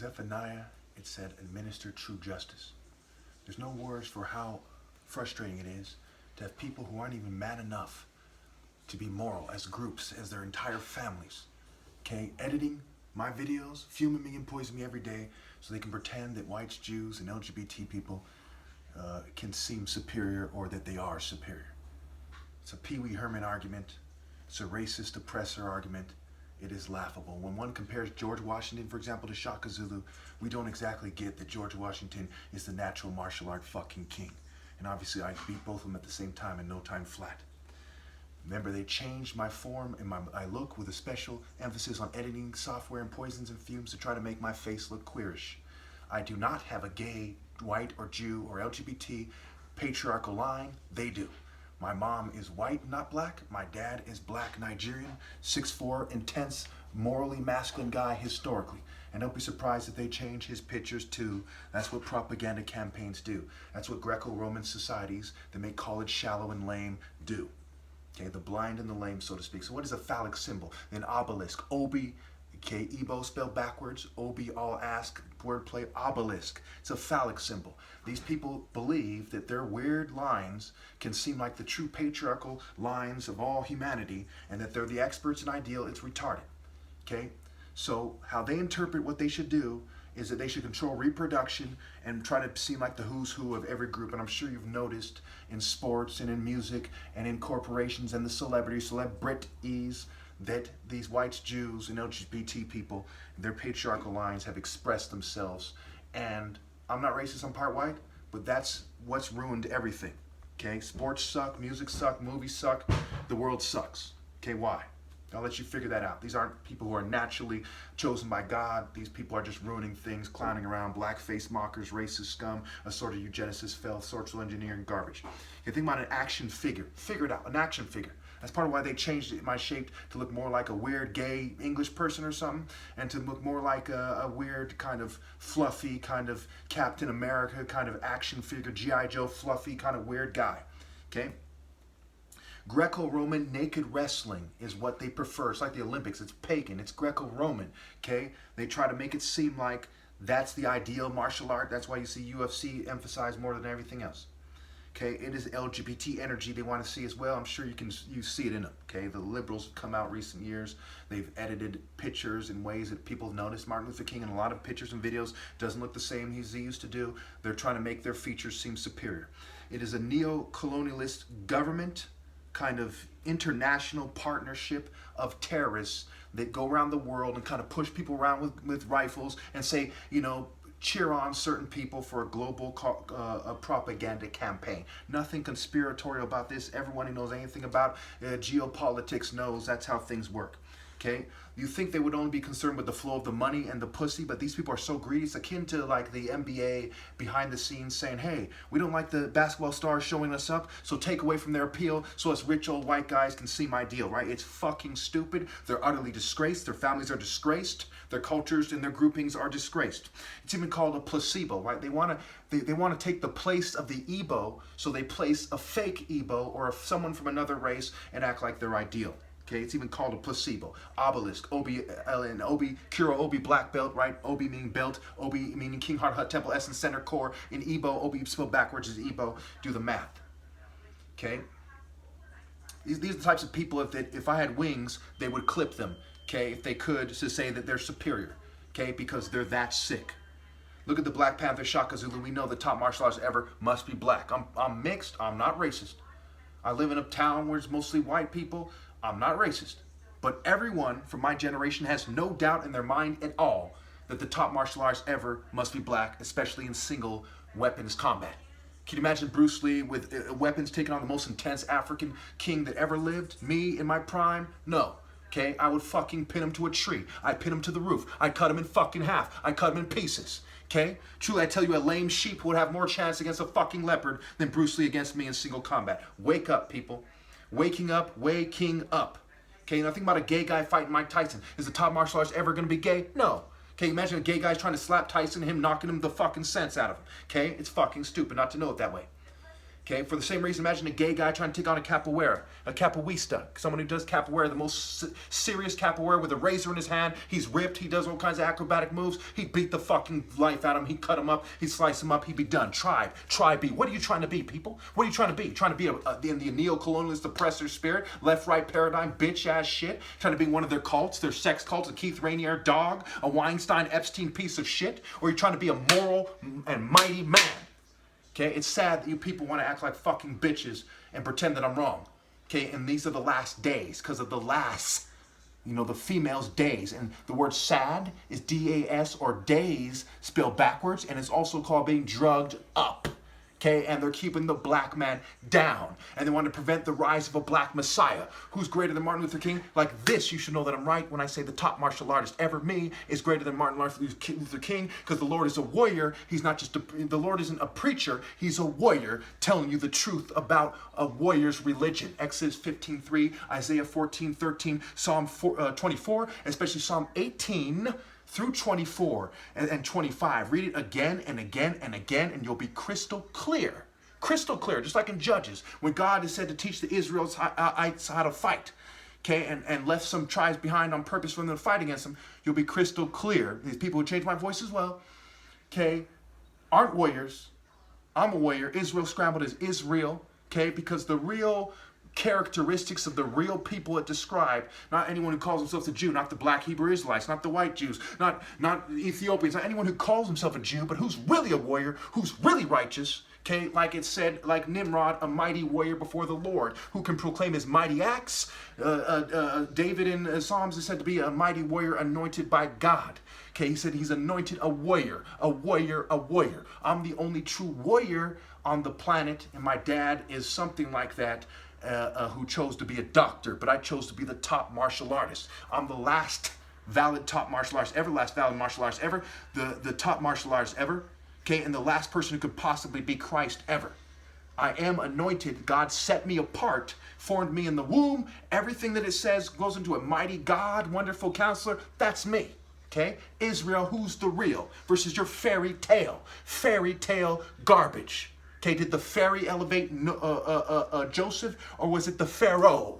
Zephaniah, it said, administer true justice. There's no words for how frustrating it is to have people who aren't even man enough to be moral as groups, as their entire families, okay, editing my videos, fuming me and poisoning me every day so they can pretend that whites, Jews, and LGBT people can seem superior or that they are superior. It's a Pee Wee Herman argument. It's a racist oppressor argument. It is laughable. When one compares George Washington, for example, to Shaka Zulu, we don't exactly get that George Washington is the natural martial art fucking king. And obviously I beat both of them at the same time in no time flat. Remember, they changed my form and my look with a special emphasis on editing software and poisons and fumes to try to make my face look queerish. I do not have a gay, white, or Jew, or LGBT patriarchal line. They do. My mom is white, not black. My dad is black, Nigerian, 6'4", intense, morally masculine guy historically. And don't be surprised if they change his pictures too. That's what propaganda campaigns do. That's what Greco-Roman societies that make college shallow and lame do. Okay, the blind and the lame, so to speak. So what is a phallic symbol? An obelisk. Obi, okay, Ebo spelled backwards. Obi, all ask, wordplay, obelisk. It's a phallic symbol. These people believe that their weird lines can seem like the true patriarchal lines of all humanity and that they're the experts in ideal. It's retarded. Okay? So how they interpret what they should do is that they should control reproduction and try to seem like the who's who of every group. And I'm sure you've noticed in sports and in music and in corporations and the celebrities that these whites, Jews, and LGBT people, their patriarchal lines have expressed themselves. And I'm not racist, I'm part white, but that's what's ruined everything. Okay, sports suck, music suck, movies suck, the world sucks. Okay, why? I'll let you figure that out. These aren't people who are naturally chosen by God. These people are just ruining things, clowning around, blackface mockers, racist scum, assorted eugenicists, social engineering garbage. You think about an action figure. Figure it out, an action figure. That's part of why they changed my shape to look more like a weird gay English person or something, and to look more like a weird kind of fluffy kind of Captain America kind of action figure, G.I. Joe fluffy kind of weird guy. Okay? Greco-Roman naked wrestling is what they prefer. It's like the Olympics. It's pagan. It's Greco-Roman. Okay? They try to make it seem like that's the ideal martial art. That's why you see UFC emphasized more than everything else. Okay? It is LGBT energy they want to see as well. I'm sure you see it in them. Okay? The liberals have come out recent years. They've edited pictures in ways that people have noticed. Martin Luther King in a lot of pictures and videos doesn't look the same as he used to do. They're trying to make their features seem superior. It is a neo-colonialist government kind of international partnership of terrorists that go around the world and kind of push people around with rifles and say, you know, cheer on certain people for a global propaganda campaign. Nothing conspiratorial about this. Everyone who knows anything about geopolitics knows that's how things work. Okay? You think they would only be concerned with the flow of the money and the pussy, but these people are so greedy. It's akin to like the NBA behind the scenes saying, hey, we don't like the basketball stars showing us up, so take away from their appeal so us rich old white guys can see my deal, right? It's fucking stupid. They're utterly disgraced. Their families are disgraced. Their cultures and their groupings are disgraced. It's even called a placebo, right? They want to take the place of the Ebo, so they place a fake Ebo or someone from another race and act like they're ideal. Okay, it's even called a placebo. Obelisk, Obi, and Obi, Kuro, Obi, black belt, right? Obi meaning belt, Obi meaning King Heart Hut Temple, Essence Center Core. In Ebo, Obi spelled backwards is Ebo. Do the math. Okay? These are the types of people, if I had wings, they would clip them, okay, if they could, to say that they're superior, okay, because they're that sick. Look at the Black Panther, Shaka Zulu. We know the top martial artist ever must be black. I'm mixed. I'm not racist. I live in a town where it's mostly white people. I'm not racist, but everyone from my generation has no doubt in their mind at all that the top martial artist ever must be black, especially in single weapons combat. Can you imagine Bruce Lee with weapons taking on the most intense African king that ever lived? Me in my prime? No. Okay, I would fucking pin him to a tree. I'd pin him to the roof. I'd cut him in fucking half. I'd cut him in pieces. Okay? Truly, I tell you, a lame sheep would have more chance against a fucking leopard than Bruce Lee against me in single combat. Wake up, people. Waking up, waking up. Okay, now think about a gay guy fighting Mike Tyson. Is the top martial artist ever going to be gay? No. Okay, imagine a gay guy's trying to slap Tyson and him knocking him the fucking sense out of him. Okay, it's fucking stupid not to know it that way. Okay, for the same reason, imagine a gay guy trying to take on a capoeira, a capoeirista, someone who does capoeira, the most serious capoeira with a razor in his hand. He's ripped, he does all kinds of acrobatic moves. He beat the fucking life out of him, he cut him up, he sliced him up, he'd be done. Tribe B. What are you trying to be, people? What are you trying to be? Trying to be in the neo-colonialist oppressor spirit, left-right paradigm, bitch-ass shit? Trying to be one of their cults, their sex cults, a Keith Rainier dog, a Weinstein Epstein piece of shit? Or are you trying to be a moral and mighty man? Okay, it's sad that you people want to act like fucking bitches and pretend that I'm wrong. Okay, and these are the last days, because of the last, the female's days. And the word sad is D-A-S, or days spelled backwards, and it's also called being drugged up. Okay, and they're keeping the black man down. And they want to prevent the rise of a black messiah. Who's greater than Martin Luther King? Like this, you should know that I'm right when I say the top martial artist ever, me, is greater than Martin Luther King, because the Lord is a warrior. He's not just the Lord isn't a preacher. He's a warrior telling you the truth about a warrior's religion. Exodus 15:3, Isaiah 14:13, Psalm 24, especially Psalm 18 through 24 and 25. Read it again and again and again, and you'll be crystal clear. Crystal clear, just like in Judges, when God is said to teach the Israelites how to fight, okay, and left some tribes behind on purpose for them to fight against them. You'll be crystal clear. These people who change my voice as well, okay, aren't warriors. I'm a warrior. Israel scrambled is Israel, okay, because the real characteristics of the real people it described, not anyone who calls himself a Jew, not the black Hebrew Israelites, not the white Jews, not Ethiopians, not anyone who calls himself a Jew, but who's really a warrior, who's really righteous, okay, like it said, like Nimrod, a mighty warrior before the Lord, who can proclaim his mighty acts. David in Psalms is said to be a mighty warrior anointed by God. Okay, he said he's anointed a warrior, a warrior, a warrior. I'm the only true warrior on the planet, and my dad is something like that, who chose to be a doctor, but I chose to be the top martial artist. I'm the last valid top martial artist ever, last valid martial artist ever, the top martial artist ever, okay, and the last person who could possibly be Christ ever. I am anointed. God set me apart, formed me in the womb. Everything that it says goes into a mighty God, wonderful counselor. That's me. Okay? Israel, who's the real versus your fairy tale garbage. Okay, did the fairy elevate Joseph, or was it the Pharaoh?